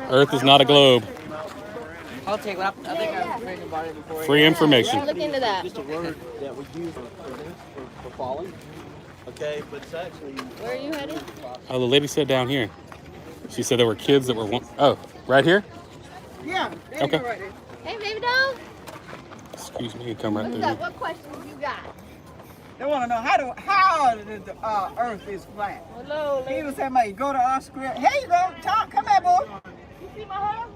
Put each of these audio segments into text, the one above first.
Earth is not a globe. I'll take one. I think I've written about it before. Free information. Look into that. Just a word that we use for falling. Okay, but it's actually. Where are you headed? Oh, the lady said down here. She said there were kids that were. Oh, right here? Yeah. Okay. Right there. Hey, baby doll. Excuse me, come right What's through. up? What questions you got? They want to know how the Earth is flat. Hello, He was saying, "Mate, go to Australia." Here you go, Tom. Come here, boy. You see my hair?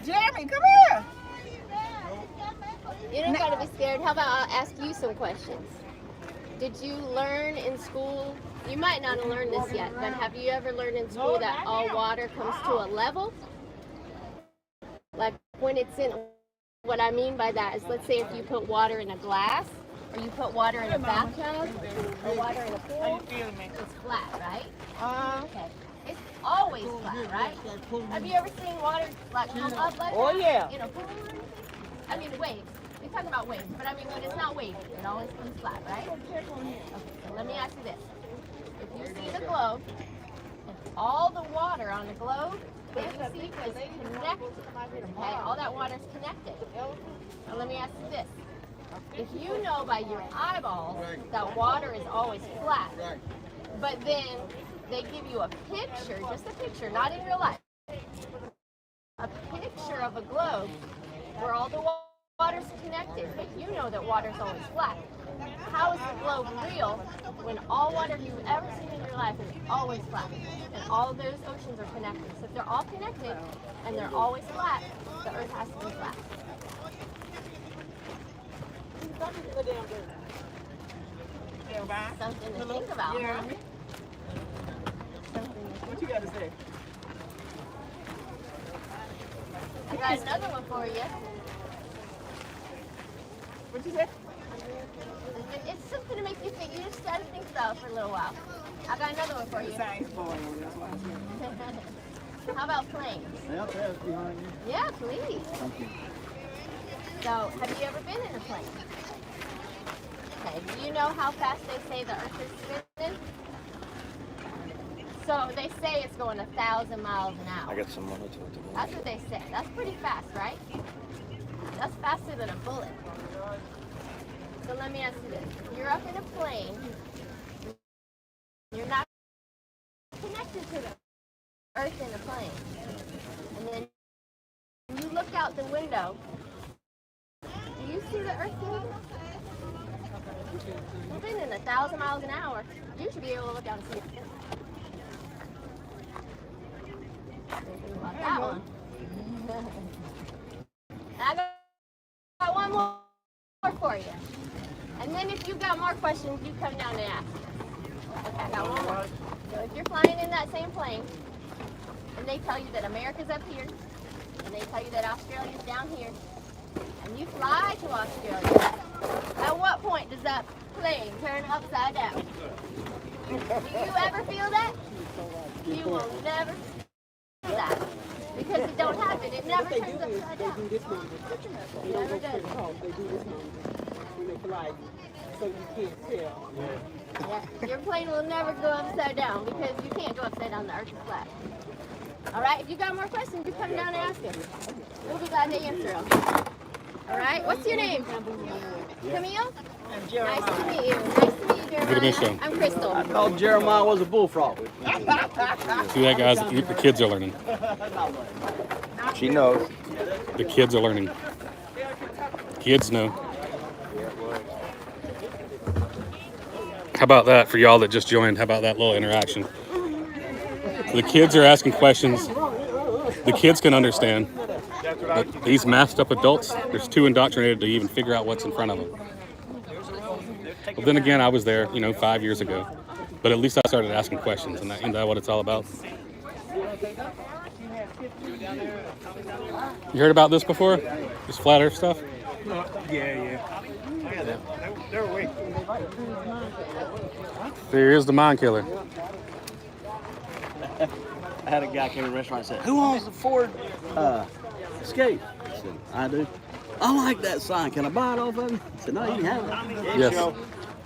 Jeremy, come here. You don't gotta be scared. How about I'll ask you some questions? Did you learn in school? You might not have learned this yet, but have you ever learned in school that all water comes to a level? Like when it's in, what I mean by that is, let's say if you put water in a glass, or you put water in a bathtub, or water in a pool, it's flat, right? Okay. It's always flat, right? Have you ever seen water like come up like that? In a pool? I mean waves. We're talking about waves, but I mean when it's not waves, it always comes flat, right? Okay, so let me ask you this. If you see the globe, and all the water on the globe, you see is connected. Okay, all that water is connected. Now let me ask you this. If you know by your eyeballs that water is always flat, but then they give you a picture, just a picture, not in real life, a picture of a globe where all the water's connected, but you know that water's always flat. How is the globe real when all water you've ever seen in your life is always flat? And all of those oceans are connected. So if they're all connected and they're always flat, the Earth has to be flat. Something to think about, huh? What you got to say? I got another one for you. What you say? It's something to make you think. You just got to think about it for a little while. I got another one for you. Science boy, that's why I said. How about planes? Yeah, that's behind you. Yeah, please. Thank you. So, have you ever been in a plane? Okay, do you know how fast they say the Earth is spinning? So, they say it's going 1,000 miles an hour. I got some money to it. That's what they say. That's pretty fast, right? That's faster than a bullet. So let me ask you this. You're up in a plane. You're not connected to the Earth in the plane. And then you look out the window. Do you see the Earth moving? Moving in 1,000 miles an hour. You should be able to look out and see it. Think about that one. I got one more for you. And then if you've got more questions, you come down and ask. Okay, I got one more. So if you're flying in that same plane, and they tell you that America's up here, and they tell you that Australia's down here, and you fly to Australia, at what point does that plane turn upside down? Do you ever feel that? You will never feel that. Because it don't happen. It never turns upside down. They do this one. It never does. They do this one when they fly, so you can't tell. Yeah, your plane will never go upside down because you can't go upside down. The Earth is flat. All right. If you got more questions, you come down and ask us. We'll be glad to answer them. All right. What's your name? Camille. Nice to meet you. Nice to meet you, Jeremiah. Good to meet you. I'm Crystal. I thought Jeremiah was a bullfrog. See that, guys? The kids are learning. She knows. The kids are learning. Kids know. How about that for y'all that just joined? How about that little interaction? So the kids are asking questions. The kids can understand. But these masked up adults, there's too indoctrinated to even figure out what's in front of them. Well, then again, I was there, 5 years ago. But at least I started asking questions, and isn't that what it's all about? You heard about this before? This flat earth stuff? Yeah. They're awake. There is the mind killer. I had a guy come to the restaurant and said, "Who owns the Ford Escape?" I said, "I do." "I like that sign. Can I buy it off of him?" I said, "No, you can have it." Yes.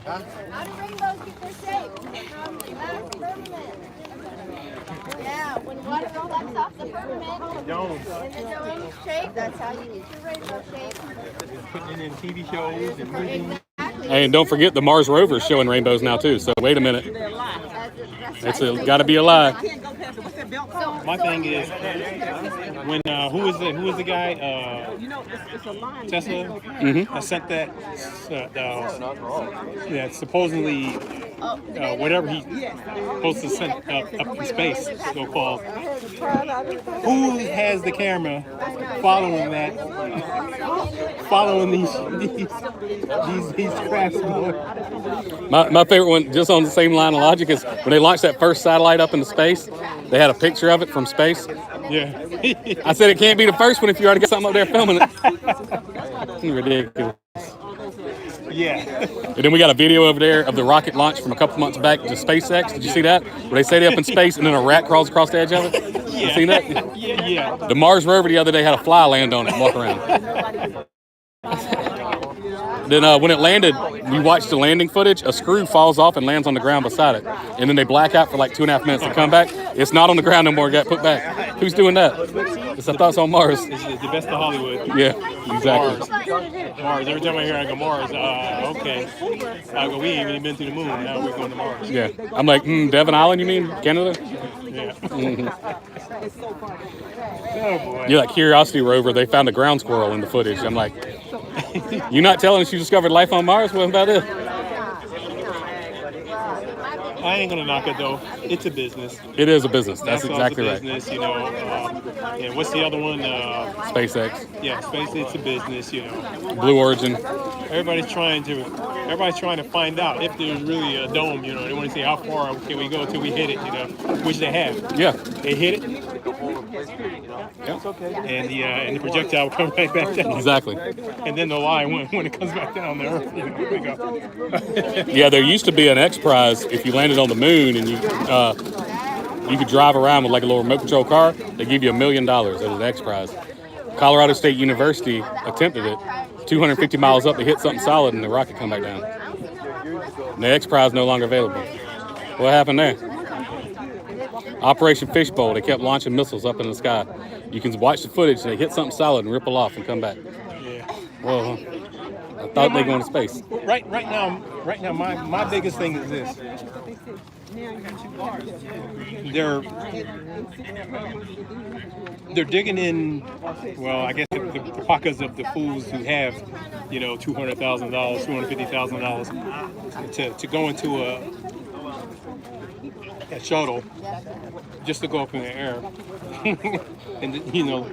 How do rainbows get their shape? From Birmingham. Yeah, when water rolls like takes off the firmament in the dome shape. That's how you get your rainbow shape. Putting it in TV shows and movies. Exactly. Hey, and don't forget the Mars rover is showing rainbows now too. So wait a minute, it's got to be a lie. My thing is, when who is the guy? Tesla. Mm-hmm. I sent that. Supposedly, whatever he supposed to send up in space, so called. Who has the camera following that? Following these crafts, boy. My favorite one, just on the same line of logic, is when they launched that first satellite up into space. They had a picture of it from space. Yeah. I said it can't be the first one if you already got something up there filming it. Ridiculous. Yeah. And then we got a video over there of the rocket launch from a couple months back to SpaceX. Did you see that? Where they say they up in space and then a rat crawls across the edge of it? Yeah. You seen that? Yeah. The Mars rover the other day had a fly land on it and walk around. Then when it landed, we watched the landing footage. A screw falls off and lands on the ground beside it. And then they black out for like 2.5 minutes. They come back. It's not on the ground no more. It got put back. Who's doing that? It's the thoughts on Mars. It's the best of Hollywood. Yeah, exactly. Mars. Every time I hear I go Mars, okay. I go, we ain't even been to the moon. Now we're going to Mars. Yeah. I'm like, Devon Island, you mean? Canada? Yeah. Mm-hmm. Oh, boy. Yeah, that Curiosity rover, they found a ground squirrel in the footage. I'm like, you're not telling us you discovered life on Mars? What about it? I ain't gonna knock it though. It's a business. It is a business. That's NASA's exactly a right. business, you know. And what's the other one? SpaceX, Yeah, space. It's a business, you know. Blue Origin. Everybody's trying to find out if there's really a dome. You know, they want to see how far can we go till we hit it. You know, which they have. Yeah. They hit it. And the projectile will come right back down. Exactly. And then the line when it comes back down to Earth. You know, here we go. Yeah, there used to be an X Prize if you landed on the moon and you could drive around with like a little remote control car. They give you $1 million as an X Prize. Colorado State University attempted it. 250 miles up, they hit something solid and the rocket come back down. And the X Prize no longer available. What happened there? Operation Fishbowl, they kept launching missiles up in the sky. You can watch the footage, they hit something solid and ripple off and come back. Yeah. Well, I thought they were going to space. Right now, my biggest thing is this. They're digging in. Well, I guess the pockets of the fools who have, you know, $200,000, $250,000 to go into a shuttle just to go up in the air. And you know,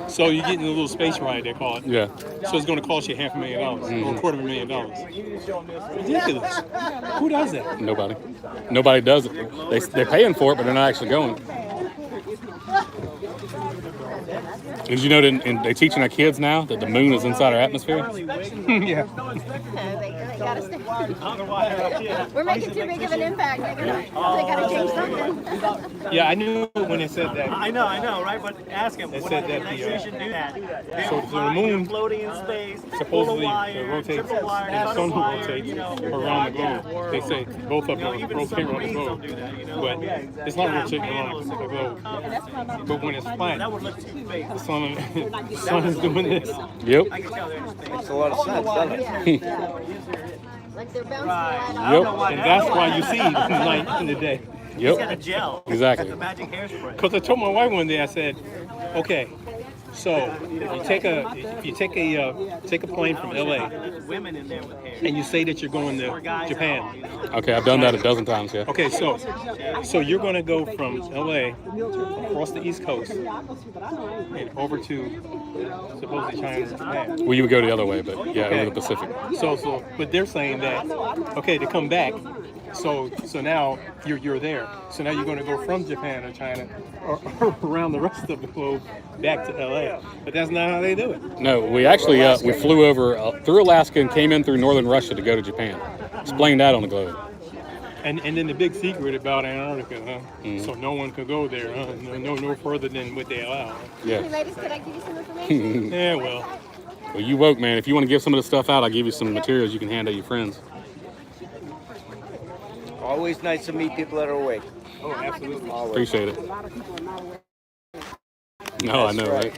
so you're getting a little space ride, they call it. Yeah. So it's going to cost you $500,000 or $250,000. Ridiculous. Who does that? Nobody. Nobody does it. They're paying for it, but they're not actually going. Did you know that they're teaching our kids now that the moon is inside our atmosphere? Yeah. They gotta stay. We're making too big of an impact. They gotta change something. Yeah, I knew when they said that. I know, right? But ask him. They What said that organization do that? So the moon Floating in space, supposedly wire, rotates, triple wire, and the sun wire, rotates you know, around the globe. They say both of them even rotate around the submarines globe, don't do that, you know? but it's not rotating around the globe. But when it's flat, That would look too fake. the sun is doing this. Yep. I can tell there's space. Makes a lot of sense, doesn't it? Like they're bouncing Right. right I off. don't know why Yep. And that's why you see the night and the day. It's got a Yep. gel. Exactly. It's got the magic hairspray. Because I told my wife one day, I said, okay, so if you take a plane from LA Women in there with hair. and you say that you're going to Japan. Okay, I've done that a dozen times, yeah. Okay, so you're going to go from LA across the East Coast and over to supposedly China and Japan. Well, you would go the other way, but yeah, over the Pacific. So, but they're saying that, okay, to come back, so now you're there. So now you're going to go from Japan or China or around the rest of the globe back to LA. But that's not how they do it. No, we actually we flew over through Alaska and came in through northern Russia to go to Japan. Explain that on the globe. And then the big secret about Antarctica, huh? Mm-hmm. So no one could go there, huh? No further than what they allow. Yeah. Hey, ladies, could I give you some information? Yeah, well. Well, you woke, man. If you want to give some of the stuff out, I'll give you some materials you can hand out your friends. Always nice to meet people that are awake. Oh, absolutely. Always. Appreciate it. No, I know, right?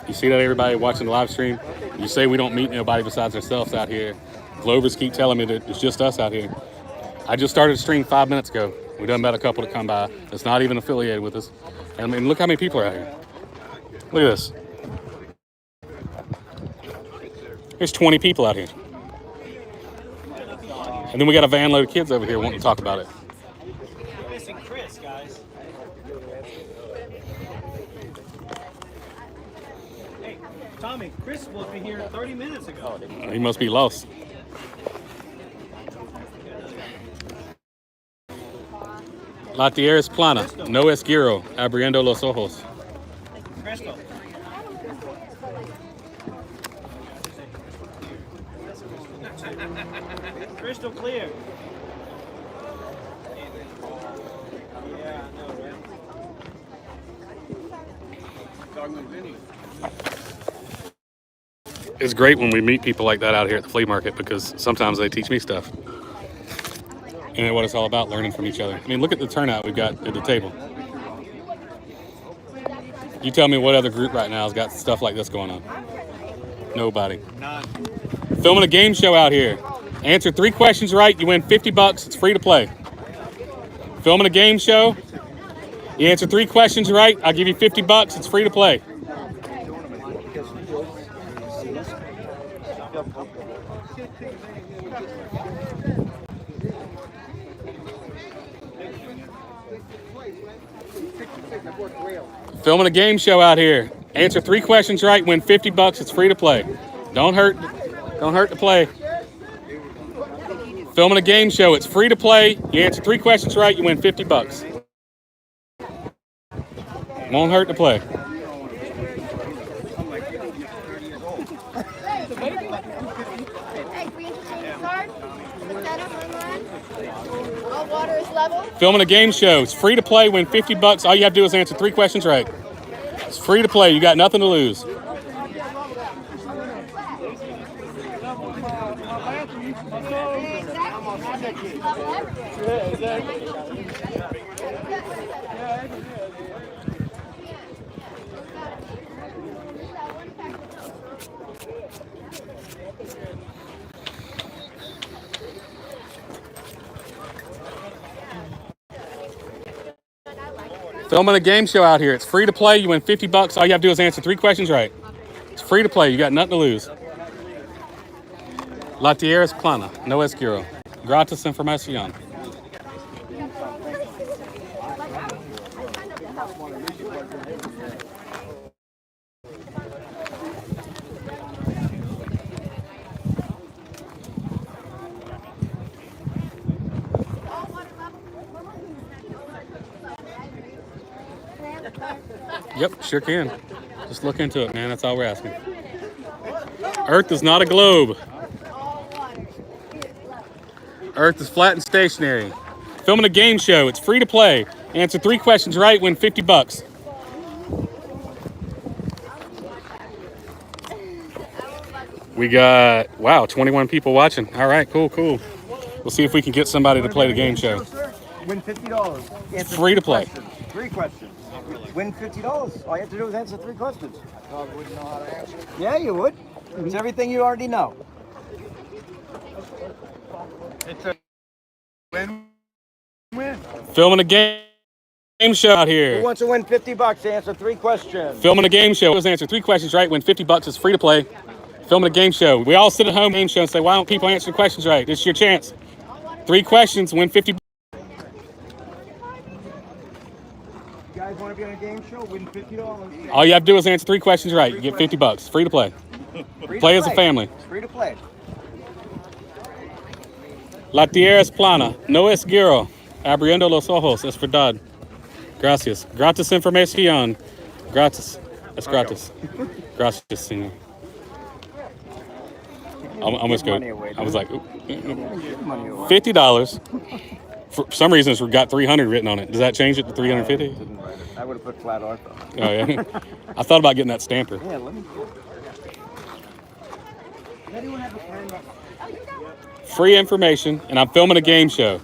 You see that, everybody watching the live stream? You say we don't meet nobody besides ourselves out here. Glovers keep telling me that it's just us out here. I just started a stream 5 minutes ago. We done met a couple that come by. It's not even affiliated with us. And I mean, look how many people are out here. Look at this. There's 20 people out here. And then we got a van load of kids over here wanting to talk about it. Missing Chris, guys. Hey, Tommy, Chris was supposed to be here 30 minutes ago. He must be lost. La tierra es plana, no es giro, abriendo los ojos. Crystal. Crystal clear. Yeah, I know, right? It's great when we meet people like that out here at the flea market because sometimes they teach me stuff. And what it's all about, learning from each other. I mean, look at the turnout we've got at the table. You tell me what other group right now has got stuff like this going on. Nobody. None. Filming a game show out here. Answer 3 questions right, you win $50. It's free to play. Filming a game show. You answer 3 questions right, I'll give you $50. It's free to play. Filming a game show out here. Answer 3 questions right, win $50. It's free to play. Don't hurt to play. Filming a game show. It's free to play. You answer 3 questions right, you win $50. Won't hurt to play. Hey, we interchange the card. Put that up online. All water is level. Filming a game show. It's free to play. Win $50. All you have to do is answer 3 questions right. It's free to play. You got nothing to lose. Filming a game show out here. It's free to play. You win $50. All you have to do is answer 3 questions right. It's free to play. You got nothing to lose. La tierra es plana, no es giro. Gratis información. Yep, sure can. Just look into it, man. That's all we're asking. Earth is not a globe. Earth is flat and stationary. Filming a game show. It's free to play. Answer 3 questions right, win $50. We got, wow, 21 people watching. All right, cool. We'll see if we can get somebody to play the game show. Win $50. It's free to play. 3 questions. Win $50. All you have to do is answer 3 questions. I probably wouldn't know how to answer. Yeah, you would. It's everything you already know. It's a win-win. Filming a game show out Who here. wants to win $50? Answer 3 questions. Filming a game show. Just answer 3 questions right, win $50. It's free to play. Filming a game show. We all sit at home game show and say, why don't people answer the questions right? This is your chance. 3 questions, win $50. You guys want to be on a game show? Win $50. All you have to do is answer 3 questions right. You get $50. Free to play. Play as a family. It's free to play. La tierra es plana, no es giro. Abriendo los ojos, es verdad. Gracias. Gratis información. Gratis. Es gratis. Gracias, señor. I almost go. I was like, $50. For some reason, it's got 300 written on it. Does that change it to 350? I would have put flat art though. Oh yeah. I thought about getting that stamper. Yeah, let me. Free information, and I'm filming a game show.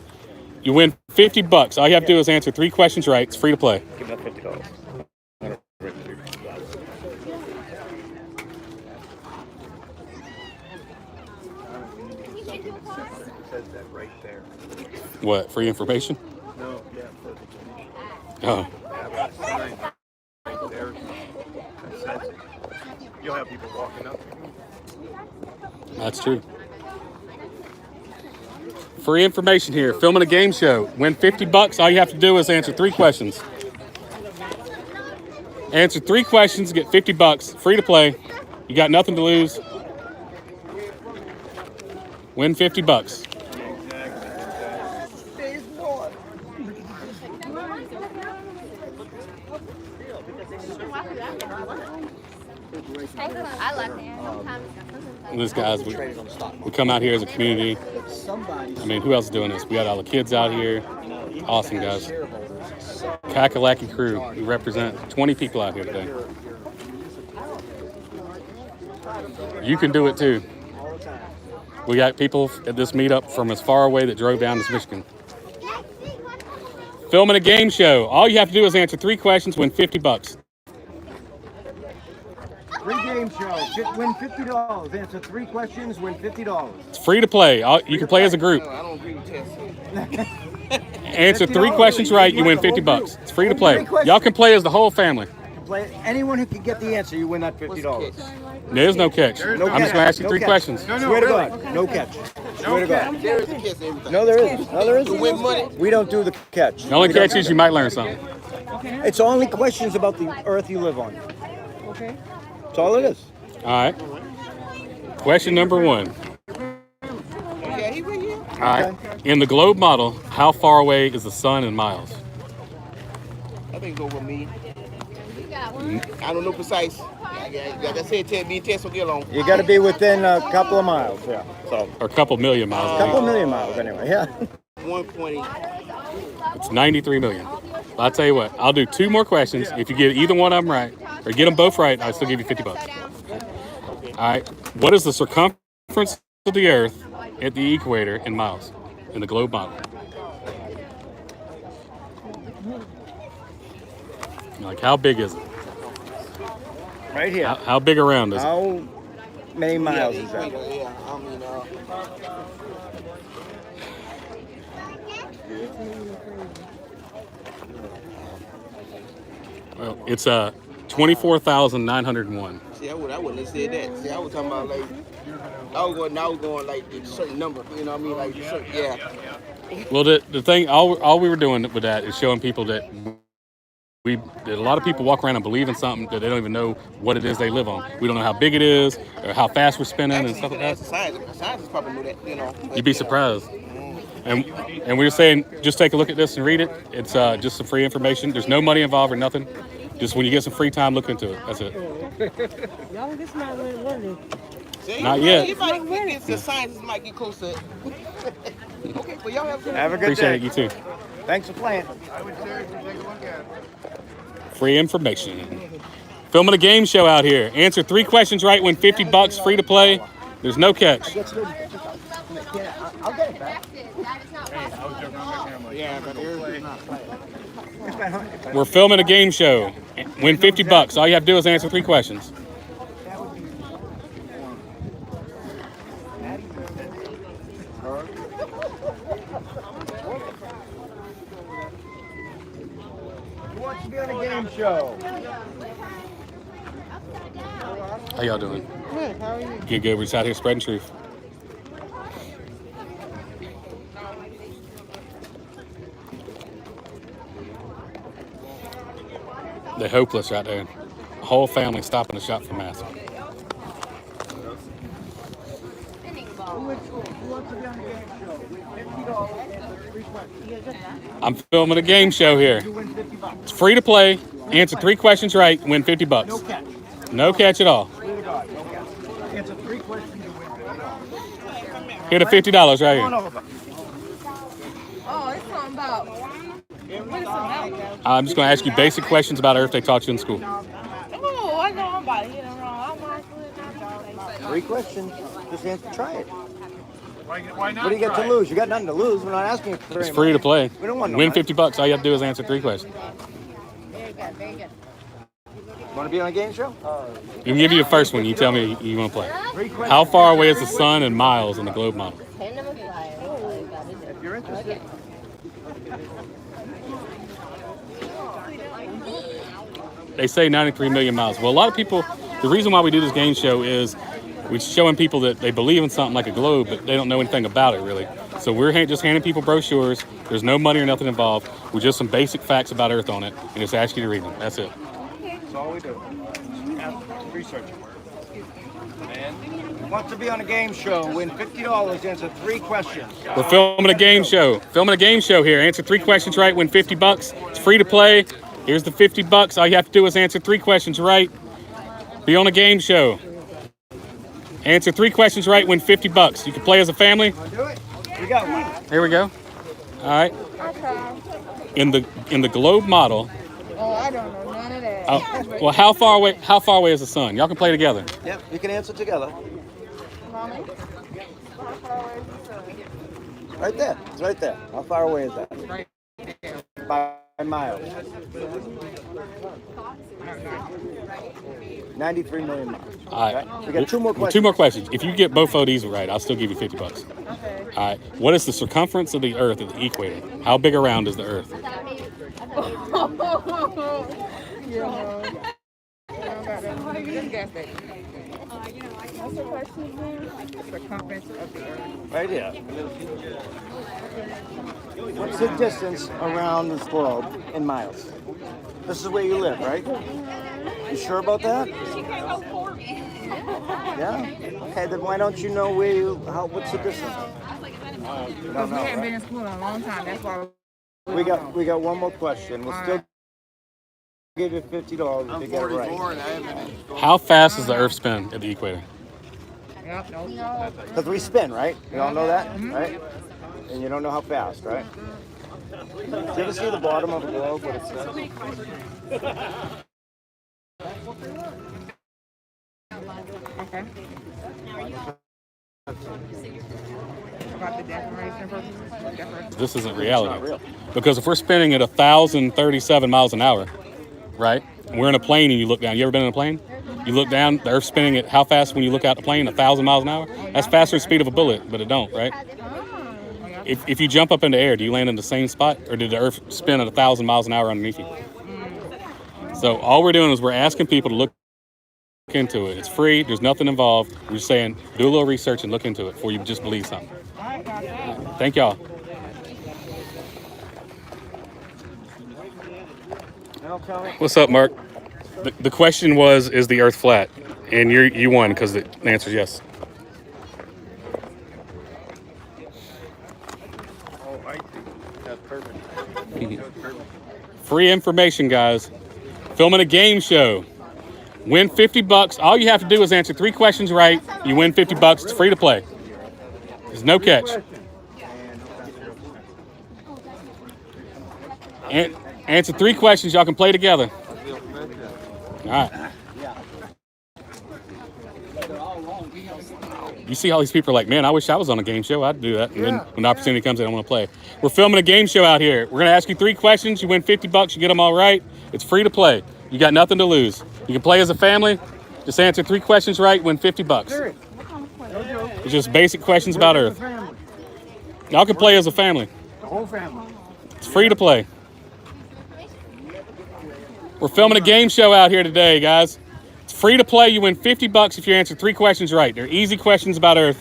You win $50. All you have to do is answer 3 questions right. It's free to play. Give that $50. says that right there. What, free information? No, yeah, for the commission. Oh, Have a sign right there that says it. You'll have people walking up. that's true. Free information here. Filming a game show. Win $50. All you have to do is answer 3 questions. Answer 3 questions, get $50. Free to play. You got nothing to lose. Win $50. I like that. And these guys, we come out here as a community. I mean, who else is doing this? We got all the kids out here. Awesome, guys. Kakalaki crew. We represent 20 people out here today. You can do it too. We got people at this meetup from as far away that drove down to Michigan. Filming a game show. All you have to do is answer 3 questions, win $50. Free game show. Win $50. Answer 3 questions. Win $50. It's free to play. You can play as a group. I don't agree with testing. Answer 3 questions right, you win $50. It's free to play. Y'all can play as the whole family. Play anyone who can get the answer, you win that $50. There's no catch. I'm just going to ask you 3 questions. Swear to God, no catch. Swear to God. There is a catch every time. No, there isn't. No, there isn't. You win money. We don't do the catch. The only catch is you might learn something. It's only questions about the earth you live on. Okay. That's all it is. All right. Question number 1. Yeah, he with you. All right. In the globe model, how far away is the sun in miles? I think it's over me. You got one. I don't know precise. Like I said, me and Tess will get along. You got to be within a couple of miles. Yeah. So. Or a couple million miles. A couple million miles, anyway. Yeah. 120. It's 93 million. I'll tell you what, I'll do 2 more questions. If you get either one of them right, or get them both right, I'll still give you $50. All right. What is the circumference of the Earth at the equator in miles in the globe model? Like, how big is it? Right here. How big around is it? How many miles is that? Yeah, I mean, Well, it's 24,901. see, I wouldn't have said that. See, I was talking about like, I was going like a certain number. You know what I mean? Like, certain, yeah. Well, the thing, all we were doing with that is showing people that a lot of people walk around and believe in something that they don't even know what it is they live on. We don't know how big it is or how fast we're spinning and stuff like that. Scientists probably know that, you know. You'd be surprised. And we were saying, just take a look at this and read it. It's just some free information. There's no money involved or nothing. Just when you get some free time, look into it. That's it. Y'all, this not really working. See, Not yet. You might get the scientists might get close to it. Okay, well, y'all have a Have a good Appreciate day. it. You too. Thanks for playing. Free information. Filming a game show out here. Answer 3 questions right, win $50. Free to play. There's no catch. I'll get it back. Yeah, but there's not. We're filming a game show. Win $50. All you have to do is answer 3 questions. Who wants to be on a game show? How y'all doing? Good, how are you? Good, good. We're just out here spreading truth. They're hopeless right there. The whole family stopping to shop for masks. Who wants to be on a game show? $50 answer 3 questions. I'm filming a game show here. You win $50. It's free to play. Answer 3 questions right, win $50. No catch. No catch at all. Swear to God, no catch. Answer 3 questions, you win $50. Here to $50 right Come on here. over. Oh, it's something about. What is it about? I'm just going to ask you basic questions about Earth they taught you in school. Oh, I know I'm about to hit him wrong. I'm 3 questions. Just answer, try it. Why not? What do you get to lose? You got nothing to lose. We're not asking you for It's any free to money. play. We don't want no Win money. $50. All you have to do is answer 3 questions. Very good, very good. Want to be on a game show? You can give you the first one. You tell me you want to play. 3 questions. How far away is the sun in miles in the globe model? Pen number 5. interested. They say 93 million miles. Well, a lot of people, the reason why we do this game show is we're showing people that they believe in something like a globe, but they don't know anything about it, really. So we're just handing people brochures. There's no money or nothing involved. With just some basic facts about Earth on it, and just ask you to read them. That's it. That's all we do. Research. Want to be on a game show? Win $50. Answer 3 questions. We're filming a game show. Filming a game show here. Answer 3 questions right, win $50. It's free to play. Here's the $50. All you have to do is answer 3 questions right. Be on a game show. Answer 3 questions right, win $50. You can play as a family. Do it. We got one. Here we go. All right. In the globe model. Oh, I don't know none of that. Oh, well, how far away is the sun? Y'all can play together. Yep, you can answer together. Mommy? How far away is the sun? Right there. It's right there. How far away is that? Right there. By miles. 93 million miles. All right. We got 2 more questions. 2 more questions. If you get both of these right, I'll still give you $50. Okay. All right. What is the circumference of the Earth at the equator? How big around is the Earth? Just guess that. What's the question again? Circumference of the Earth. Right here. What's the distance around this globe in miles? This is where you live, right? You sure about that? Yeah? Okay, then why don't you know what's the distance? Because we haven't been in school in a long time. That's why We got one more question. We'll still give you $50 if you get it right. How fast does the Earth spin at the equator? Yep, no. Because we spin, right? You all know that, right? And you don't know how fast, right? Do you ever see the bottom of a globe, what it says? Okay. About the declaration purposes? This isn't reality. Because if we're spinning at 1,037 miles an hour, right? And we're in a plane and you look down. You ever been in a plane? You look down, the Earth's spinning at how fast when you look out the plane? 1,000 miles an hour? That's faster than the speed of a bullet, but it don't, right? If you jump up in the air, do you land in the same spot? Or did the Earth spin at 1,000 miles an hour underneath you? So all we're doing is we're asking people to look into it. It's free. There's nothing involved. We're just saying, do a little research and look into it before you just believe something. Thank y'all. What's up, Mark? The question was, is the Earth flat? And you won because the answer is yes. Oh, I see. That's perfect. Free information, guys. Filming a game show. Win $50. All you have to do is answer 3 questions right. You win $50. It's free to play. There's no catch. Answer 3 questions. Y'all can play together. All right. You see all these people are like, man, I wish I was on a game show. I'd do that. And then when the opportunity comes, I don't want to play. We're filming a game show out here. We're going to ask you 3 questions. You win $50. You get them all right. It's free to play. You got nothing to lose. You can play as a family. Just answer 3 questions right. Win $50. It's just basic questions about Earth. Y'all can play as a family. The whole family. It's free to play. We're filming a game show out here today, guys. It's free to play. You win $50 if you answer 3 questions right. They're easy questions about Earth.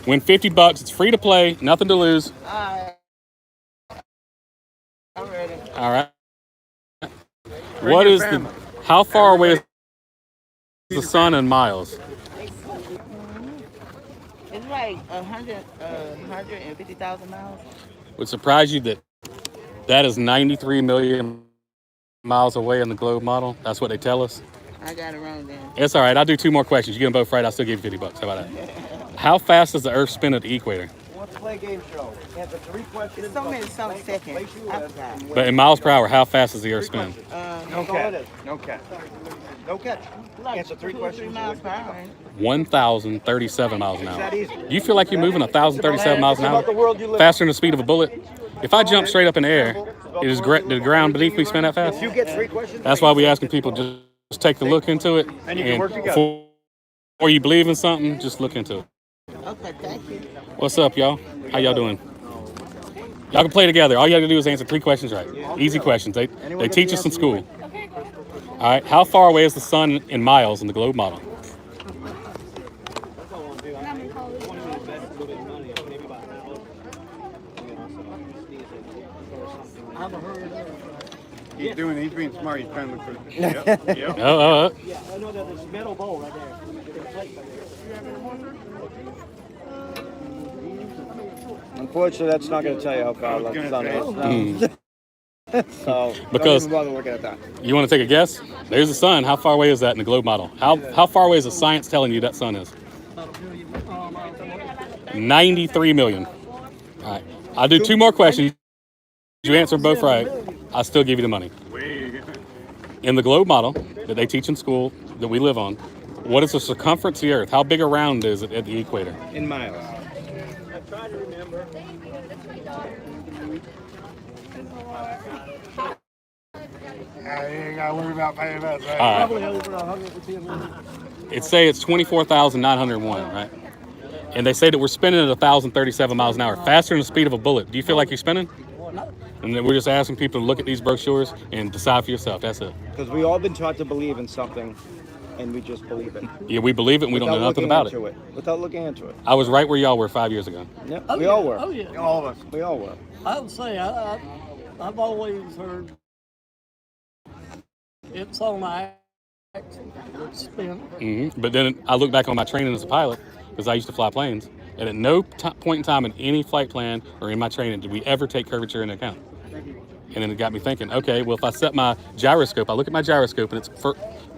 Win $50. It's free to play. Nothing to lose. Alright. I'm ready. All right. What is how far away is the sun in miles? It's like 150,000 miles. Would surprise you that is 93 million miles away in the globe model. That's what they tell us. I got it wrong then. It's all right. I'll do 2 more questions. You get them both right, I'll still give you $50. How about that? How fast does the Earth spin at the equator? Let's play a game show. Answer 3 questions. So many seconds. I forgot. But in miles per hour, how fast does the Earth spin? No catch. No catch. No catch. Answer 3 questions. 3 miles per hour. 1,037 miles an Is hour. that easy? Do you feel like you're moving 1,037 miles an It's about the hour? world you live in. Faster than the speed of a bullet? If I jump straight up in the air, did the ground beneath me spin that fast? If you get 3 questions. That's why we asking people just take a look into it. And you can work together. Before you believe in something, just look into it. Okay, thank you. What's up, y'all? How y'all doing? Y'all can play together. All you have to do is answer 3 questions right. Easy questions. They teach us in school. All right. How far away is the sun in miles in the globe model? He's being smart. He's trying to look for. Yep. Oh. I know that there's metal bowl right there. Unfortunately, that's not going to tell you how far left the sun is. So Because- don't even bother looking at that. You want to take a guess? There's the sun. How far away is that in the globe model? How far away is the science telling you that sun is? 93 million. All right. I'll do 2 more questions. You answer both right, I'll still give you the money. In the globe model that they teach in school that we live on, what is the circumference of the Earth? How big around is it at the equator? In miles. Try to remember. You ain't got to worry about paying us. Right? All right. Probably over 110 million. It's 24,901, right? And they say that we're spinning at 1,037 miles an hour, faster than the speed of a bullet. Do you feel like you're spinning? And then we're just asking people to look at these brochures and decide for yourself. That's it. Because we all been taught to believe in something, and we just believe it. Yeah, we believe it and we don't know nothing about it. Without looking into it. I was right where y'all were 5 years ago. Yep, Oh, we yeah. all were. Oh, yeah. All of us. We all were. I would say I've always heard it's on act, it's spin. But then I look back on my training as a pilot because I used to fly planes. And at no point in time in any flight plan or in my training did we ever take curvature into account. And then it got me thinking, okay, well, if I set my gyroscope, I look at my gyroscope and it's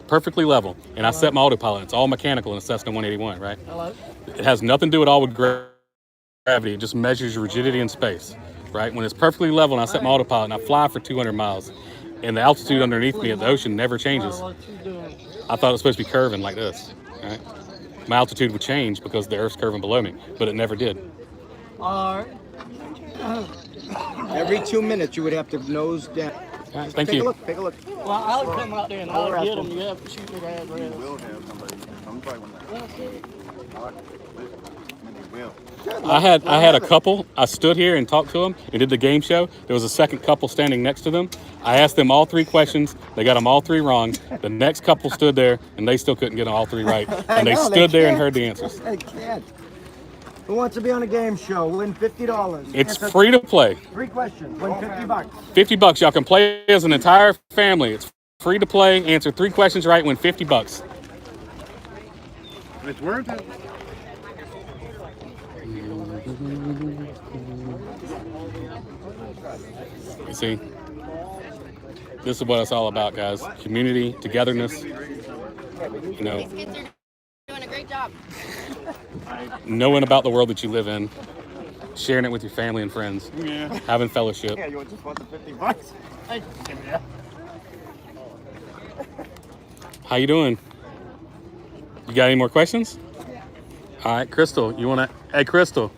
perfectly level. And I set my autopilot. It's all mechanical in a Cessna 181, right? Hello? It has nothing to do at all with gravity. It just measures your rigidity in space, right? When it's perfectly level and I set my autopilot and I fly for 200 miles and the altitude underneath me at the ocean never changes, What you doing? I thought it was supposed to be curving like this, right? My altitude would change because the Earth's curving below me, but it never did. All right. Every 2 minutes, you would have to nose down. All right, thank Take you. a look. Take a look. Well, I'll come out there and I'll get them. You have to shoot me the address. We'll have somebody. I'm probably one of them. All right. We will. I had a couple. I stood here and talked to them and did the game show. There was a second couple standing next to them. I asked them all 3 questions. They got them all 3 wrong. The next couple stood there and they still couldn't get them all 3 right. And they know, stood there and can't. heard the answers. They can't. Who wants to be on a game show? Win $50. It's Answer free to play. 3 questions. Win $50. $50. Y'all can play as an entire family. It's free to play. Answer 3 questions right. Win $50. It's worth it. You see, this is what it's all about, guys. Community, togetherness. You know, These kids are doing a great job. knowing about the world that you live in, sharing it with your family and friends, Yeah. having fellowship. Yeah, you just want the $50. Hey, How you doing? You got any more questions? All right, Crystal, you want to? Hey, Crystal,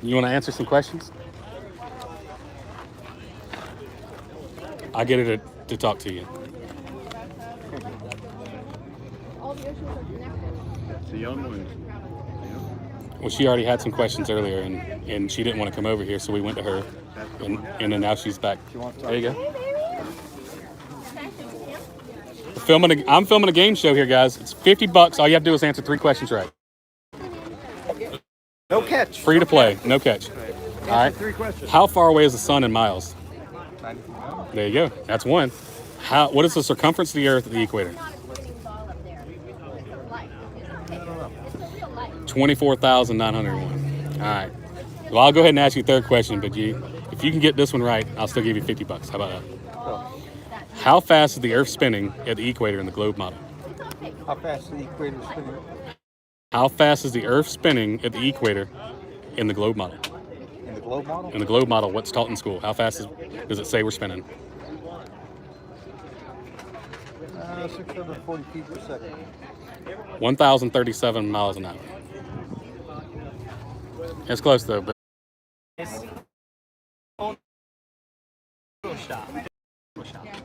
you want to answer some questions? I'll get her to talk to you. All the oceans are connected. It's the young ones. Well, she already had some questions earlier, and she didn't want to come over here, so we went to her, and then now she's back. There you go. I'm filming a game show here, guys. It's $50. All you have to do is answer 3 questions right. No catch. Free to play, no catch. All right. 3 questions. How far away is the sun in miles? There you go. That's one. What is the circumference of the Earth at the equator? 24,901. All right. Well, I'll go ahead and ask you a 3rd question, but if you can get this one right, I'll still give you $50. How about that? How fast is the Earth spinning at the equator in the globe model? How fast is the equator spinning? How fast is the Earth spinning at the equator in the globe model? In the globe model? In the globe model, what's taught in school? How fast does it say we're spinning? 640 feet per second. 1,037 miles an hour. It's close though, but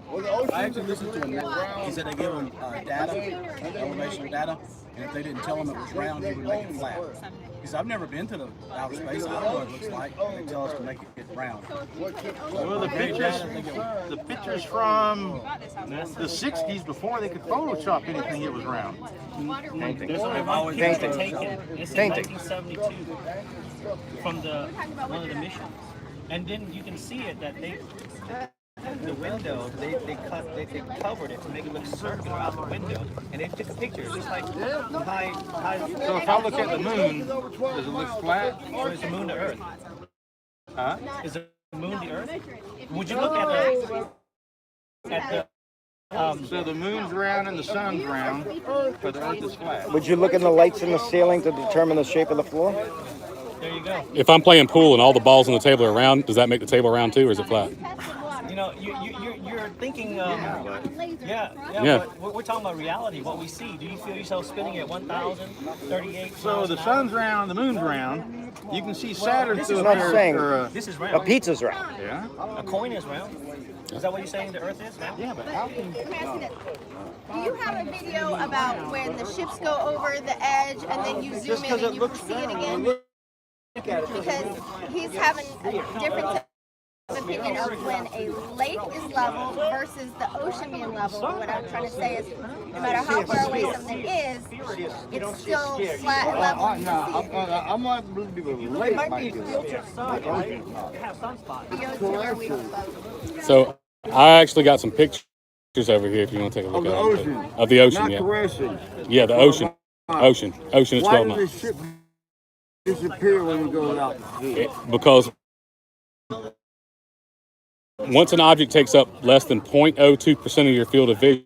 Well, the oceans to listen to him. He said they give him data, elevational data, and if they didn't tell him it was round, he would make it flat. He said, I've never been to the outer space. I don't know what it looks like. They tell us to make it round. Well, the pictures from the 60s before they could Photoshop anything that was round. There's only one picture taken. It's in 1972 from one of the missions, and then you can see it that the window they covered it to make it look circular out the window, and they took pictures just like high. So if I look at the moon, does it look flat? Or is the moon the Earth? Huh? Is the moon the Earth? Would you look at the So the moon's round and the sun's round, but the Earth is flat. Would you look in the lights in the ceiling to determine the shape of the floor? There you go. If I'm playing pool and all the balls on the table are round, does that make the table round too, or is it flat? You know, you're thinking, yeah. But we're talking about reality, what we see. Do you feel yourself spinning at 1,038? So the sun's round, the moon's round. You can see Saturn through I'm not saying this is a round. pizza's round. Yeah. A coin is round. Is that what you're saying? The Earth is round? Yeah, but how can? Do you have a video about when the ships go over the edge and then you zoom in and you see it again? Because he's having a different opinion of when a lake is level versus the ocean being level. What I'm trying to say is, no matter how far away something is, it's still flat and level. I'm not believing the lake might be So I actually got some pictures over here if you want to take a look at them. Of the ocean, yeah. Yeah, the ocean. Ocean is 12 miles. Why does the ship disappear when you go out to sea? Because once an object takes up less than 0.02% of your field of vision,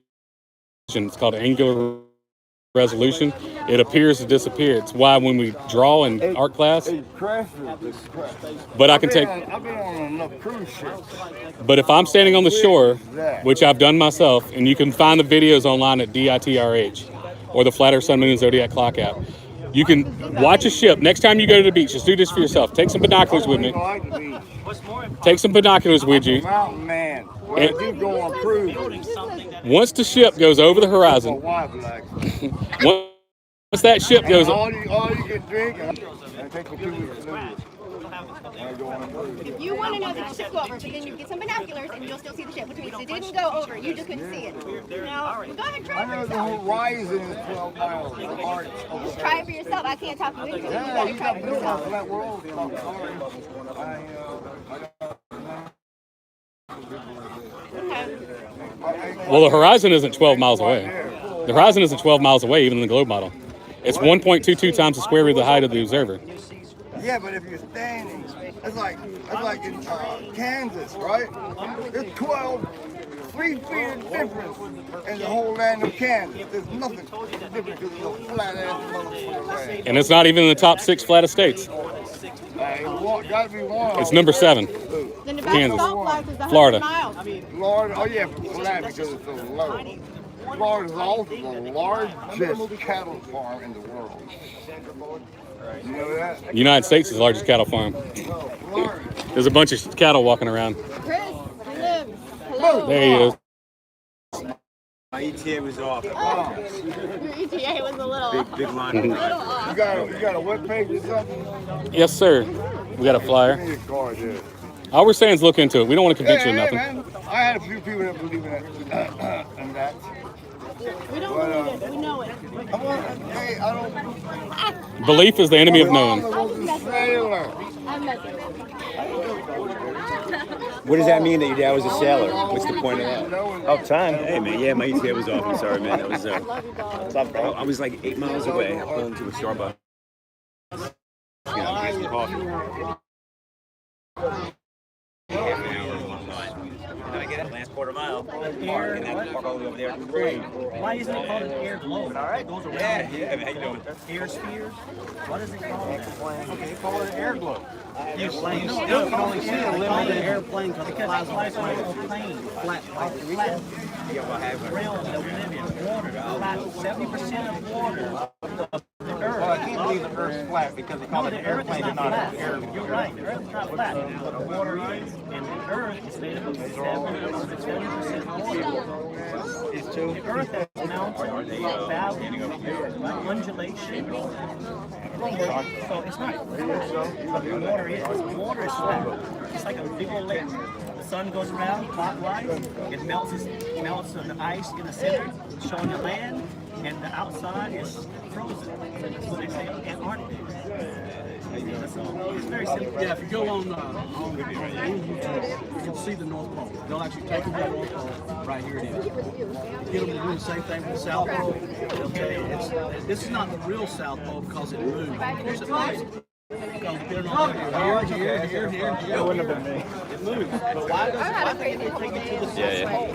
it's called angular resolution, it appears to disappear. It's why when we draw in art class, but I can take. I've been on enough cruise ships. But if I'm standing on the shore, which I've done myself, and you can find the videos online at DITRH or the Flat Earth Sun Moon Zodiac Clock app, you can watch a ship. Next time you go to the beach, just do this for yourself. Take some binoculars with me. Take some binoculars with you. Mountain man. Well, you go on cruise. Once the ship goes over the horizon, once that ship goes, all you can drink and take the 2 weeks to If you want to know that the ship go over, but then you get some binoculars and you'll still see the ship, which means it didn't go over, you just couldn't see it. Now, go ahead, try it for the yourself. horizon is 12 miles. Just try it for yourself. I can't talk you into it. You gotta try it for yourself. That world. well, the horizon isn't 12 miles away. The horizon isn't 12 miles away, even in the globe model. It's 1.22 times the square root of the height of the observer. Yeah, but if you're standing, it's like in Kansas, right? There's 3 feet of difference in the whole land of Kansas. There's nothing different because it's a flat ass motherfucker. And it's not even in the top 6 flattest states. Gotta be one. It's number 7. Kansas. Florida. Florida, oh yeah, flat because it's so low. Florida is also the largest cattle farm in the world. You know that? United States is the largest cattle farm. There's a bunch of cattle walking around. Chris, he lives. Hello. There he is. My ETA was off. Your ETA was a little Big line. a little off. You got a web page or something? Yes, sir. We got a flyer. All we're saying is look into it. We don't want to convince you of nothing. Man. I had a few people that believe in that. We don't believe it. We know it. Hey, I don't. Belief is the enemy of knowing. I'm messing. What does that mean that your dad was a sailor? What's the point of that? Oh, time. Hey, man. Yeah, my ETA was off. I'm sorry, man. That was. I was like 8 miles away. I pulled into a Starbucks. Get some coffee. Half an hour on one line. And then I get the last quarter mile, park, and then park all the way over there. Why isn't it called an air globe? All right. It goes around. Yeah. How you doing? Air spheres? What is it called? Okay, call it an air globe. You Still can only see a limited airplane because the because flies it's like a plane. Flat. Yeah, well, I have Realm that we live in. Water. Flat. 70% of water. Well, I can't believe the Earth is flat because they call No, it the an earth is airplane and not not flat. an air. You're right. The earth is not flat. But the water is, and the earth is made up of 70% water. The earth has mountains, valleys, undulation. So it's not flat, but the water is. The water is flat. It's like a big old lake. The sun goes around clockwise. It melts the ice in the center, showing the land, and the outside is frozen. That's what they say Antarctica. That's all. It's very simple. Yeah, if you go on YouTube, you can see the North Pole. They'll actually take you to the North Pole. Right here it is. Get them to do the same thing with the South Pole. They'll tell you this is not the real South Pole because it moves. Of course it moves. Because here. It wouldn't have been me. It moves. But why can't they take you to the South Pole?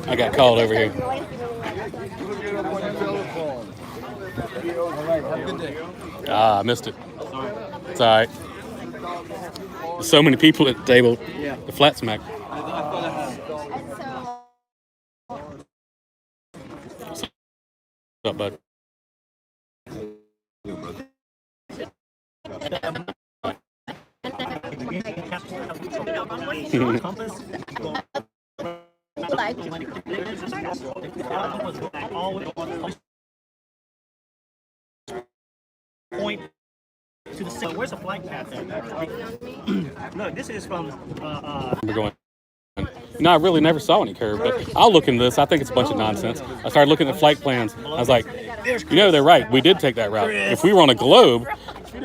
I got called over here. Ah, I missed it. It's all right. There's so many people at the table. The flat smack. What's up, bud? Point to the center. Where's the flight path at? Look, this is from. We're going. No, I really never saw any curve, but I'll look into this. I think it's a bunch of nonsense. I started looking at flight plans. I was like, you know, they're right. We did take that route. If we were on a globe,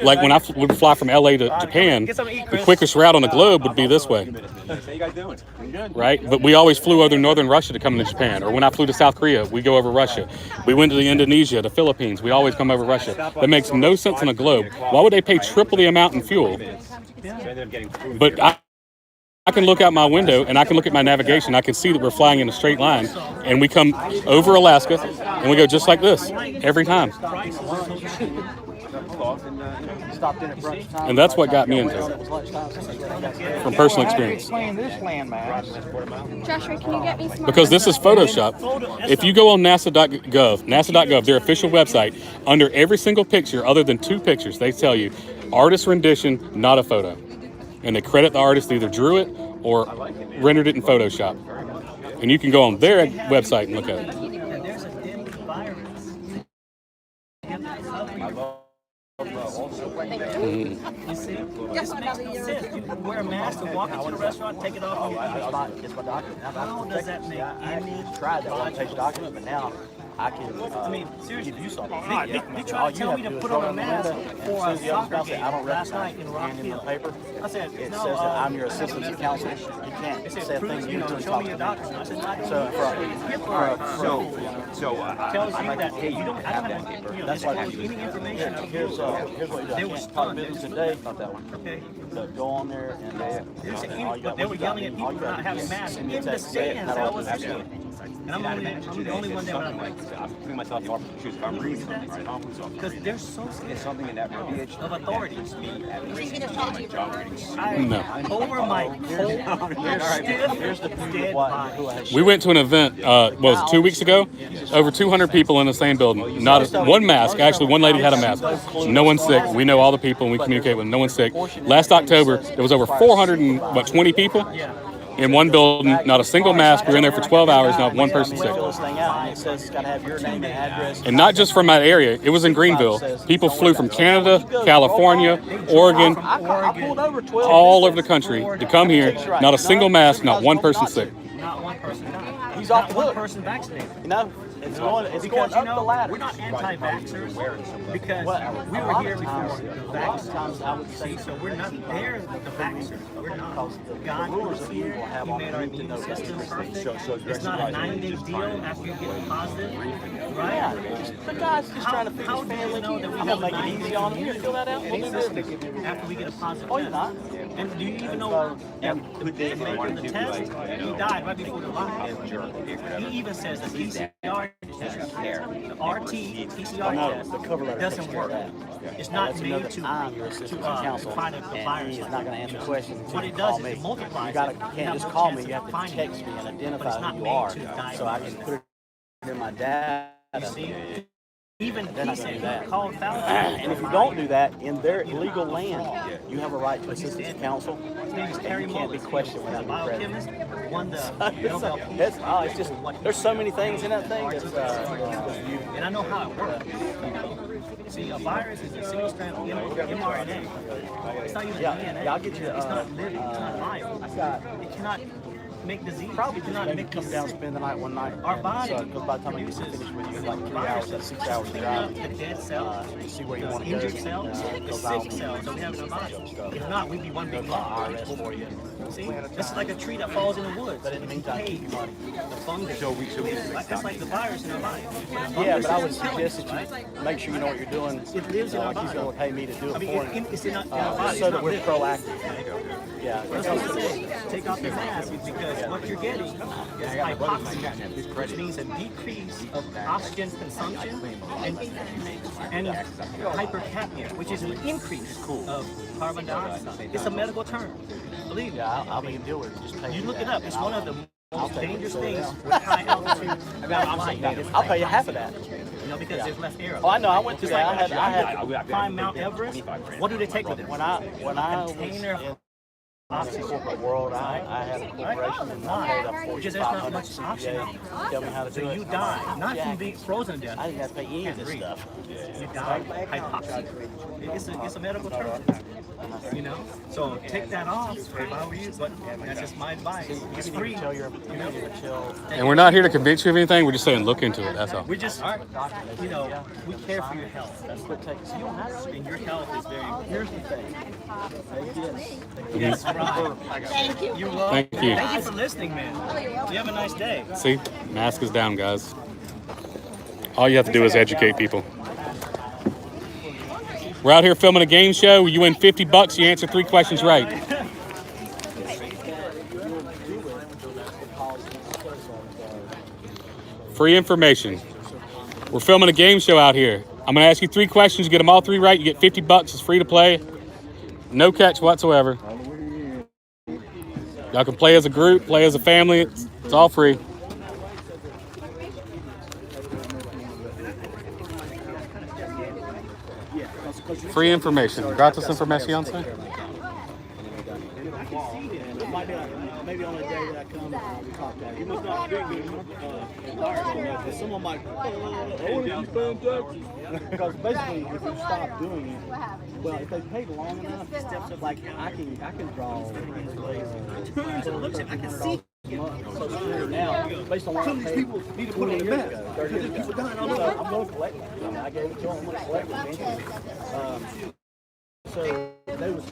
like when I would fly from LA to Japan, the quickest route on the globe would be this way. How you guys doing? Right? But we always flew over northern Russia to come into Japan. Or when I flew to South Korea, we go over Russia. We went to the Indonesia, the Philippines. We always come over Russia. That makes no sense on a globe. Why would they pay triple the amount in fuel? But I can look out my window and I can look at my navigation. I can see that we're flying in a straight line, and we come over Alaska and we go just like this every time. And that's what got me into it, from personal experience. Joshua, can you get me some? Because this is Photoshop. If you go on NASA.gov, their official website, under every single picture, other than 2 pictures, they tell you artist rendition, not a photo. And they credit the artist that either drew it or rendered it in Photoshop. And you can go on their website and look at it. There's a deadly virus. You see? This makes no sense. You can wear a mask to walk into a restaurant, take it off when you leave. It's my document. How does that make any Tried that one page document, but now I can. I mean, seriously, you saw they tried to tell me to put on a mask for a soccer game last night in Rock Hill. Paper. I said, It no, says that I'm your assistant to counsel. You can't it say said, things you do show me your documents. I said, I don't So, need So tells you that you don't, I don't have, That's why any information. here's what you They do. were stunned. Today, not that one. Okay. So go on there and But they were yelling at people for not having masks in the stands. That was and I'm the only one there. I'm putting myself in the shoes. If I'm reading something, right, I'm Because they're so scared it's something in that verbiage of authority. me at risk of my job getting Over my whole here's the dead body. We went to an event, what was it, 2 weeks ago? Over 200 people in the same building. Not one mask. Actually, one lady had a mask. No one's sick. We know all the people and we communicate with them. No one's sick. Last October, there was over 420 people in one building. Not a single mask. We were in there for 12 hours. Not one person sick. And not just from that area. It was in Greenville. People flew from Canada, California, Oregon, all over the country to come here. Not a single mask. Not one person sick. Not one person died. He's off the One hook. person vaccinated. You know, it's going Because up the ladder. we're not anti-vaxxers because we were here before the vaccines. See, so we're not there with the vaxxers. We're not. God was here. He made our immune system perfect. It's not a 9-day deal after you get positive, right? The guy's just trying to feed his family. Know that we I'm have gonna make it easy on him. You fill that out. We'll do this. after we get a positive Oh, test. you're not. And do you even know the big maker of the test? He died right before the lockdown. He even says the PCR test, the RT-PCR test doesn't work. It's not made to find a virus. He's not going to answer questions. What it does is it multiplies. You can't just call me. You have to text me and identify who you are, so I can put it in my data. You see? Even They're not he gonna do said that. he called foul. And if you don't do that in their legal land, you have a right to assistance of counsel, His name is Terry and you can't be Mullis. questioned He's a without being present. biochemist. Won the It's, Nobel Peace. it's just there's so many things in that thing that's And I know how it works. You know, see, a virus is a single-strand mRNA. It's not even DNA. Yeah, I'll get you. It's not living. It's not live. It cannot make disease. Probably it just cannot maybe make come down, spend the night one night. Our body because by the time I get finished with you, it's like 3 hours, that's 6 hours drive. The dead cells, See where you want to go. injured cells, the sick cells that we have in our body. If not, we'd be one big lump. IRS for you. See, this is like a tree that falls in the woods. But in the meantime, keep your money. The fungus. That's like the virus in our body. Yeah, but I would suggest that you make sure you know what you're doing. It lives in our Like he's body. going to pay me to do I it mean, for him. it's in our body. So It's that not we're living. proactive. Yeah. That's what I say. Take off your mask because what you're getting is hypoxia, which means a decrease of oxygen consumption and hypercapnia, which is an increase of carbon dioxide. It's a medical term. Believe me. Yeah, I'll make him deal with it. Just pay You me look that. it up. It's one of the most dangerous things with high altitude. I'll pay you half of that. You know, because there's less air. Oh, I know. I went through Just that. like I had climb Mount Everest. What do they take with them? when I was Container in the corporate world, I had a corporation and I paid up Because there's not much $4,500 oxygen. CPA. Tell me how to do So it. you die, not from being frozen to death. I didn't have to pay any of this Breathe. stuff. You die hypoxia. It's a medical term. You know? So take that off if I were you, but that's just my advice. It's free. Tell your, You know? And we're not here to convince you of anything. We're just saying look into it. That's all. We just, you know, we care for your health. That's what it takes. You don't have to. And your health is very. Here's the thing. Yes, right. Thank you. You're welcome. Thank you. Thank you for listening, man. You have a nice day. See, mask is down, guys. All you have to do is educate people. We're out here filming a game show. You win $50. You answer 3 questions right. Free information. We're filming a game show out here. I'm going to ask you 3 questions. You get them all 3 right, you get $50. It's free to play. No catch whatsoever. Y'all can play as a group, play as a family. It's all free. Free information. Gratis information. Maybe on a day that I come, we talk about it. You must not someone might, because basically, if you stop doing it, well, if they pay long enough, like I can draw. I can see. So now, based on what I paid, people need to put on the map. 30 years ago. So I'm going to collect it. I gave it to them. I'm going to collect it eventually. So they was.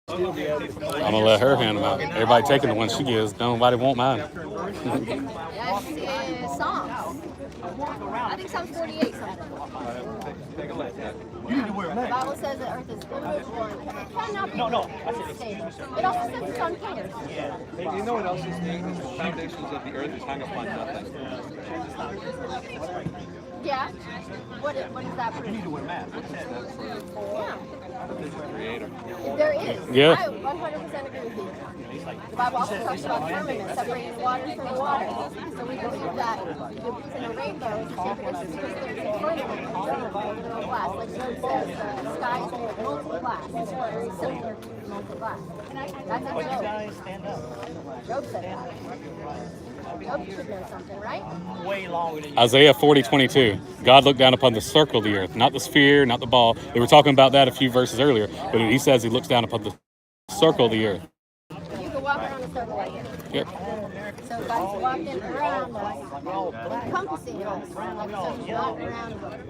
I'm gonna let her hand them out. Everybody taking the one she gives. Nobody want mine. That's Psalms. I think Psalms 48 something. You need to wear a The mask. Bible says the earth is immovable and cannot be No. stable. It also says it's unchanging. You know what else is neat? The foundations of the earth is hung upon nothing. Yeah. What is that proof? You need to wear a mask. Yeah. There's a creator. There is. Yeah. I 100% agree with you. The Bible also talks about firmament, separating the waters from the water. So we believe that the reason a rainbow is because there's a firmament over the glass. Like Job says, the sky is molten glass. It's very similar to molten glass. That's in Job. Stand up. Job said that. Job should know something, right? Way longer than you. Isaiah 40:22. God looked down upon the circle of the earth, not the sphere, not the ball. They were talking about that a few verses earlier, but he says he looks down upon the circle of the earth. You can walk around a circle right here. Yep. So God's walking around us, encompassing us. Like so he's walking around us.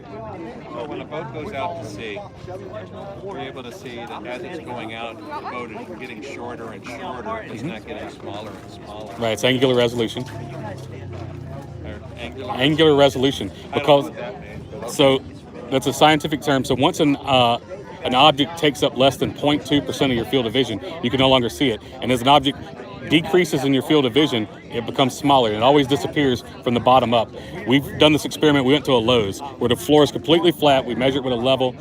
So when a boat goes out to sea, you're able to see that as it's going out, the boat is getting shorter and shorter. It's not getting smaller and smaller. Right, it's angular resolution. Or angular. Angular resolution. I don't know Because what that means, but so that's a scientific term. So once an object takes up less than 0.2% of your field of vision, you can no longer see it. And as an object decreases in your field of vision, it becomes smaller. It always disappears from the bottom up. We've done this experiment. We went to a Lowe's where the floor is completely flat. We measured with a level.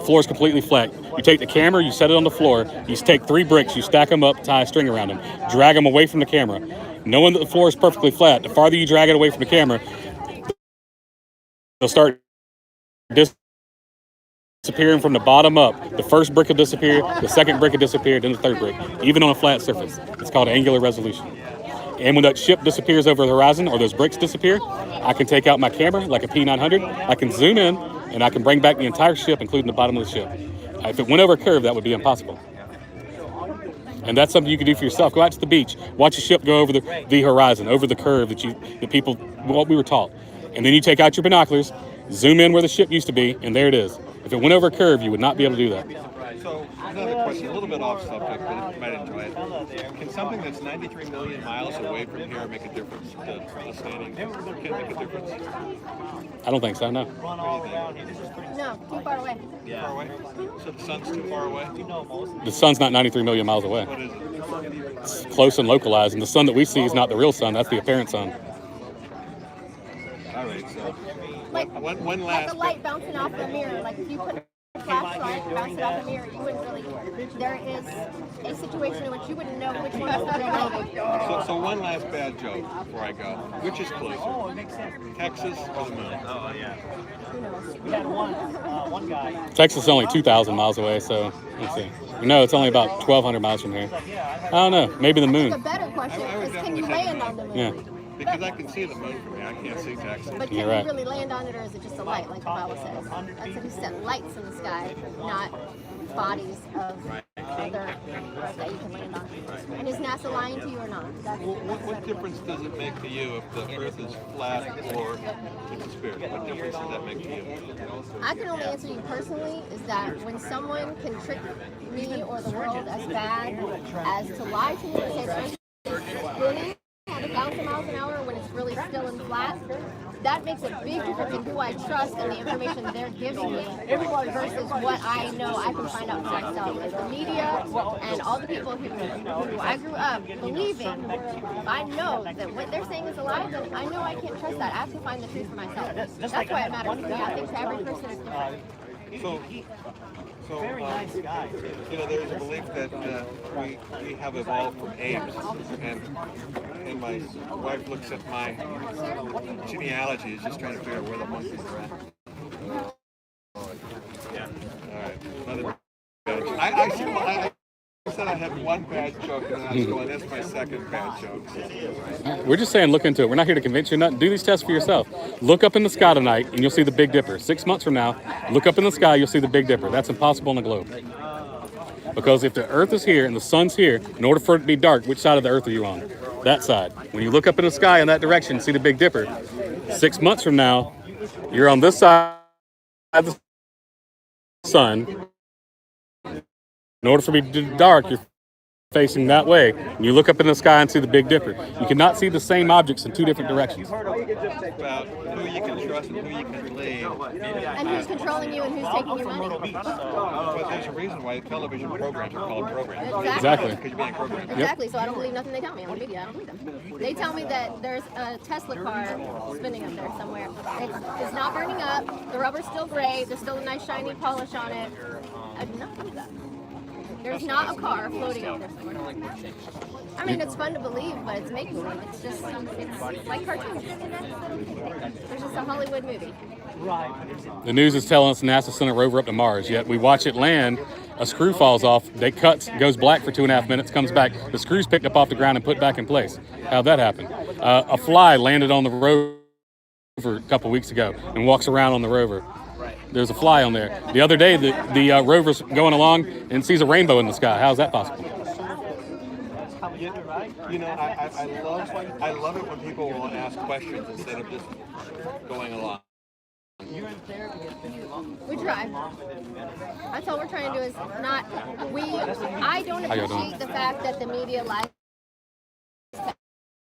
Floor is completely flat. You take the camera, you set it on the floor. You take 3 bricks, you stack them up, tie a string around them, drag them away from the camera. Knowing that the floor is perfectly flat, the farther you drag it away from the camera, they'll start disappearing from the bottom up. The first brick will disappear, the second brick will disappear, then the third brick, even on a flat surface. It's called angular resolution. And when that ship disappears over the horizon or those bricks disappear, I can take out my camera like a P900, I can zoom in, and I can bring back the entire ship, including the bottom of the ship. If it went over a curve, that would be impossible. And that's something you can do for yourself. Go out to the beach, watch a ship go over the horizon, over the curve that people, what we were taught. And then you take out your binoculars, zoom in where the ship used to be, and there it is. If it went over a curve, you would not be able to do that. So another question, a little bit off subject, but you might enjoy it. Can something that's 93 million miles away from here make a difference to the standing? Can it make a difference? I don't think so, no. No, too far away. Far away? So the sun's too far away? The sun's not 93 million miles away. What is it? It's close and localized, and the sun that we see is not the real sun, that's the apparent sun. All right, so Like, one like last a light bouncing off the mirror. Like if you put a flashlight and bounce it off the mirror, you wouldn't really. There is a situation in which you wouldn't know which one is the real light. So one last bad joke before I go. Which is closer? Texas or the moon? Oh, yeah. We had one guy. Texas is only 2,000 miles away, so let's see. No, it's only about 1,200 miles from here. I don't know, maybe the moon. The better question is, can you land on the moon? Yeah. Because I can see the moon from here. I can't see Texas. But can you really land on it, or is it just a light, like the Bible says? That's if you set lights in the sky, not bodies of other that you can land on. And is NASA lying to you or not? What difference does it make to you if the Earth is flat or it's a sphere? What difference does that make to you? I can only answer you personally is that when someone can trick me or the world as bad as to lie to me and say the Earth is spinning at 1,000 miles an hour when it's really still and flat, that makes a big difference in who I trust and the information they're giving me versus what I know I can find out for myself. Like the media and all the people who I grew up believing, if I know that what they're saying is a lie, then I know I can't trust that. I have to find the truth for myself. That's why it matters to me. I think every person is different. So, you know, there's a belief that we have evolved from apes, and my wife looks at my genealogy, is just trying to figure out where the monkeys are at. Yeah. All right. I said I had one bad joke, and then I was going, that's my second bad joke. We're just saying look into it. We're not here to convince you nothing. Do these tests for yourself. Look up in the sky tonight, and you'll see the Big Dipper. 6 months from now, look up in the sky, you'll see the Big Dipper. That's impossible on the globe. Because if the Earth is here and the sun's here, in order for it to be dark, which side of the Earth are you on? That side. When you look up in the sky in that direction and see the Big Dipper, 6 months from now, you're on this side of the sun. In order for it to be dark, you're facing that way. And you look up in the sky and see the Big Dipper. You cannot see the same objects in two different directions. About who you can trust and who you can believe. And who's controlling you and who's taking your money. But there's a reason why television programs are called programs. Exactly. Because you're being programmed. Exactly, so I don't believe nothing they tell me on the media. I don't believe them. They tell me that there's a Tesla car spinning up there somewhere. It's not burning up. The rubber's still gray. There's still a nice shiny polish on it. I do not believe that. There's not a car floating out there somewhere. I mean, it's fun to believe, but it's make-believe. It's just, it's like cartoons. There's just a Hollywood movie. The news is telling us NASA sent a rover up to Mars, yet we watch it land, a screw falls off, it cuts, goes black for 2.5 minutes, comes back, the screw's picked up off the ground and put back in place. How'd that happen? A fly landed on the rover a couple weeks ago and walks around on the rover. There's a fly on there. The other day, the rover's going along and sees a rainbow in the sky. How's that possible? You know, I love it when people will ask questions instead of just going along. We try. That's all we're trying to do is not, I don't appreciate the fact that the media lies to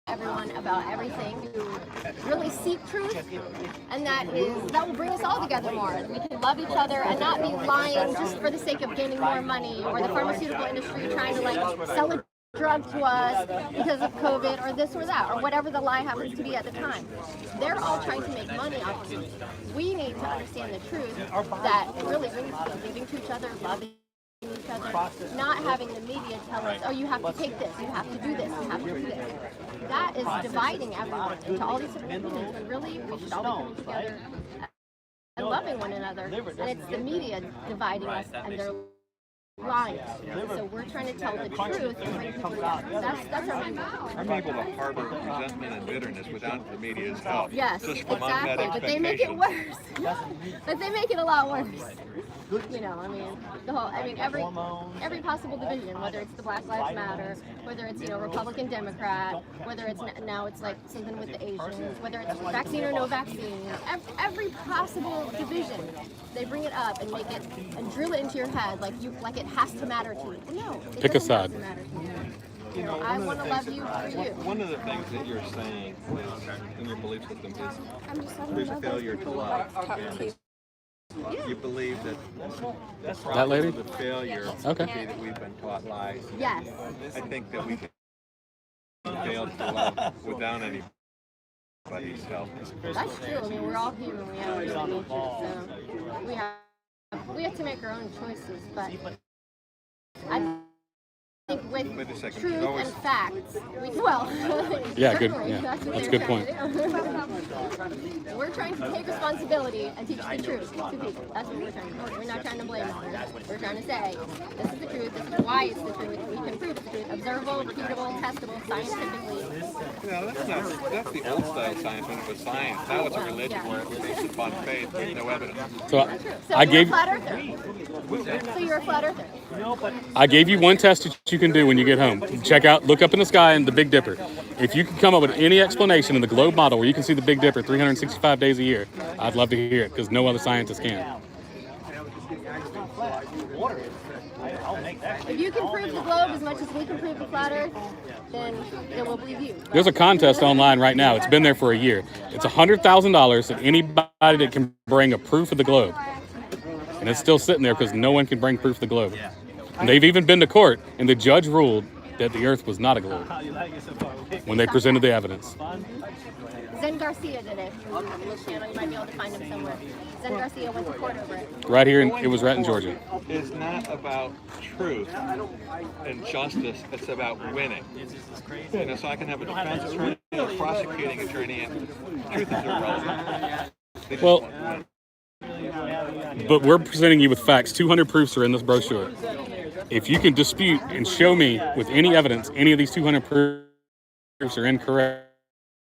everyone about everything. Really seek truth, and that will bring us all together more. We can love each other and not be lying just for the sake of gaining more money, or the pharmaceutical industry trying to sell a drug to us because of COVID or this or that, or whatever the lie happens to be at the time. They're all trying to make money off of it. We need to understand the truth that really we need to be giving to each other, loving each other, not having the media tell us, oh, you have to take this, you have to do this, you have to do this. That is dividing everyone into all these different opinions, when really we should all be coming together loving one another, and it's the media dividing us, and they're lying. So we're trying to tell the truth and bring people together. That's our main goal. I'm able to harbor resentment and bitterness without the media's help. Yes, Just from unmet exactly. But they make it expectations. worse. But they make it a lot worse. You know, I mean, every possible division, whether it's the Black Lives Matter, whether it's Republican, Democrat, whether it's now it's like something with the Asians, whether it's vaccine or no vaccine, every possible division, they bring it up and make it and drill it into your head like it has to matter to you. No, it Pick a doesn't side. have to matter to you. I want to love you for you. One of the things that you're saying is, in your belief system is there's failure to love. You believe that the That lady? the failure Okay. would be that we've been taught lies. Yes. I think that we can fail to love without anybody's help. That's true. I mean, we're all human. We have human nature, so we have to make our own choices. But I think with Wait a second. truth There's always- and facts, well, Yeah, good. certainly, Yeah, that's what that's a they're good point. trying to do. We're trying to take responsibility and teach the truth to people. That's what we're trying to do. We're not trying to blame others. We're trying to say, this is the truth, this is why it's the truth, we can prove it's the truth, observable, repeatable, testable, scientifically. That's the old style science when it was science. Now it's a religion where it was based upon faith with no evidence. So So I you're gave a flat earther. So you're a flat earther. I gave you one test that you can do when you get home. Look up in the sky and the Big Dipper. If you can come up with any explanation in the globe model where you can see the Big Dipper 365 days a year, I'd love to hear it because no other scientist can. If you can prove the globe as much as we can prove the flat earth, then we'll believe you. There's a contest online right now. It's been there for a year. It's $100,000 that anybody that can bring a proof of the globe. And it's still sitting there because no one can bring proof of the globe. And they've even been to court, and the judge ruled that the earth was not a globe when they presented the evidence. Zen Garcia did it. On this channel, you might be able to find him somewhere. Zen Garcia went to court over it. Right here, it was right in Georgia. It's not about truth and justice. It's about winning. So I can have a defense attorney, a prosecuting attorney, and truth is irrelevant. They just Well, want to win. but we're presenting you with facts. 200 proofs are in this brochure. If you can dispute and show me with any evidence any of these 200 proofs are incorrect,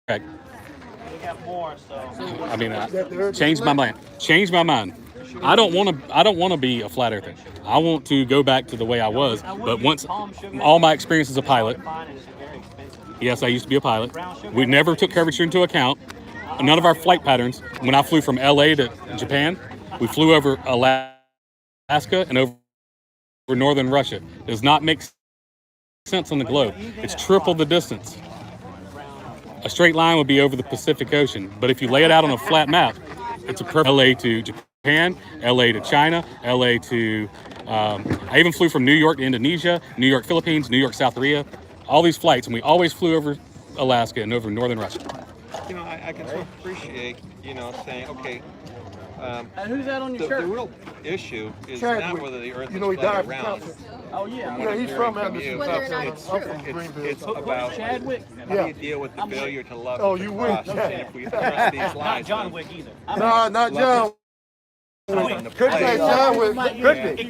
I mean, change my mind. Change my mind. I don't want to be a flat earther. I want to go back to the way I was. But once all my experience as a pilot, yes, I used to be a pilot. We never took curvature into account. None of our flight patterns. When I flew from LA to Japan, we flew over Alaska and over northern Russia. It does not make sense on the globe. It's triple the distance. A straight line would be over the Pacific Ocean, but if you lay it out on a flat map, it's a perfect LA to Japan, LA to China, LA to, I even flew from New York to Indonesia, New York, Philippines, New York, South Korea, all these flights, and we always flew over Alaska and over northern Russia. I can so appreciate, saying, okay, And who's that on your the shirt? real issue is Chadwick. not whether the earth You is know he flat died or from round. cancer. Oh yeah. From what Yeah, I'm he's hearing from from Anderson. you, Whether or not it's true. it's about Chadwick. how do you deal with the failure to love Oh, and you trust, win. and if we trust these lies, Not John then Wick either. No, not John. love is Crispy, play. John with Crispy.